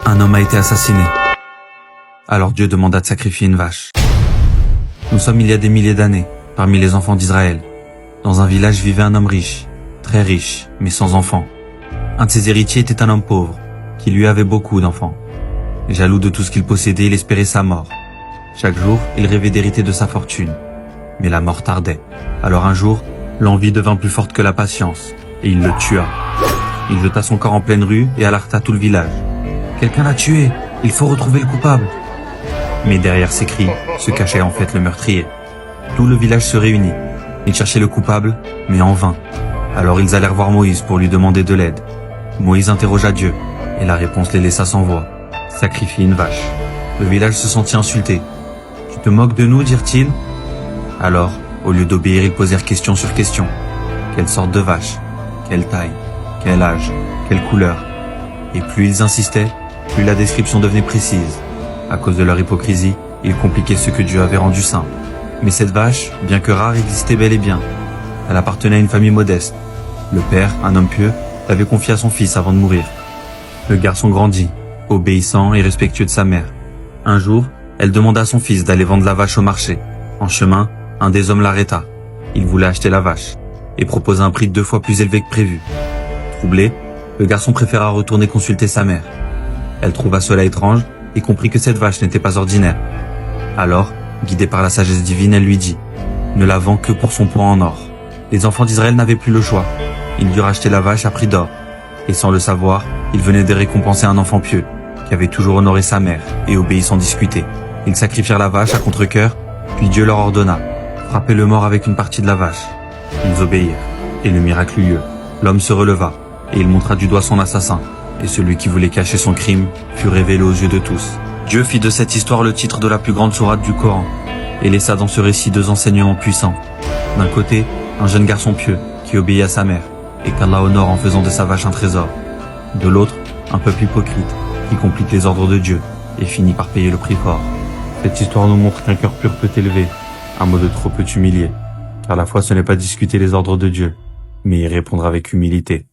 Un homme a été assassiné. Alors Dieu demanda de sacrifier une vache. Nous sommes il y a des milliers d'années, parmi les enfants d'Israël. Dans un village vivait un homme riche, très riche, mais sans enfants. Un de ses héritiers était un homme pauvre, qui lui avait beaucoup d'enfants. Jaloux de tout ce qu'il possédait, il espérait sa mort. Chaque jour, il rêvait d'hériter de sa fortune. Mais la mort tardait. Alors un jour, l'envie devint plus forte que la patience, et il le tua. Il jeta son corps en pleine rue et alerta tout le village. « Quelqu'un l'a tué, il faut retrouver le coupable !» Mais derrière ces cris se cachait en fait le meurtrier. Tout le village se réunit. Ils cherchaient le coupable, mais en vain. Alors ils allèrent voir Moïse pour lui demander de l'aide. Moïse interrogea Dieu, et la réponse les laissa sans voix. Sacrifier une vache. Le village se sentit insulté. « Tu te moques de nous ?» dirent-ils. Alors, au lieu d'obéir, ils posèrent question sur question. Quelle sorte de vache? Quelle taille? Quel âge? Quelle couleur? Et plus ils insistaient, plus la description devenait précise. À cause de leur hypocrisie, ils compliquaient ce que Dieu avait rendu simple. Mais cette vache, bien que rare, existait bel et bien. Elle appartenait à une famille modeste. Le père, un homme pieux, l'avait confiée à son fils avant de mourir. Le garçon grandit, obéissant et respectueux de sa mère. Un jour, elle demanda à son fils d'aller vendre la vache au marché. En chemin, un des hommes l'arrêta. Il voulait acheter la vache et proposa un prix 2 fois plus élevé que prévu. Troublé, le garçon préféra retourner consulter sa mère. Elle trouva cela étrange et comprit que cette vache n'était pas ordinaire. Alors, guidée par la sagesse divine, elle lui dit « Ne la vends que pour son poids en or ». Les enfants d'Israël n'avaient plus le choix. Ils durent acheter la vache à prix d'or. Et sans le savoir, ils venaient de récompenser un enfant pieux, qui avait toujours honoré sa mère et obéi sans discuter. Ils sacrifièrent la vache à contre-cœur, puis Dieu leur ordonna « Frappez le mort avec une partie de la vache ». Ils obéirent, et le miracle eut lieu. L'homme se releva, et il montra du doigt son assassin. Et celui qui voulait cacher son crime fut révélé aux yeux de tous. Dieu fit de cette histoire le titre de la plus grande sourate du Coran, et laissa dans ce récit 2 enseignements puissants. D'un côté, un jeune garçon pieux, qui obéit à sa mère, et qu'Allah honore en faisant de sa vache un trésor. De l'autre, un peuple hypocrite, qui complique les ordres de Dieu, et finit par payer le prix fort. Cette histoire nous montre qu'un cœur pur peut t'élever, un mot de trop peut t'humilier. Car la foi ce n'est pas discuter les ordres de Dieu, mais y répondre avec humilité.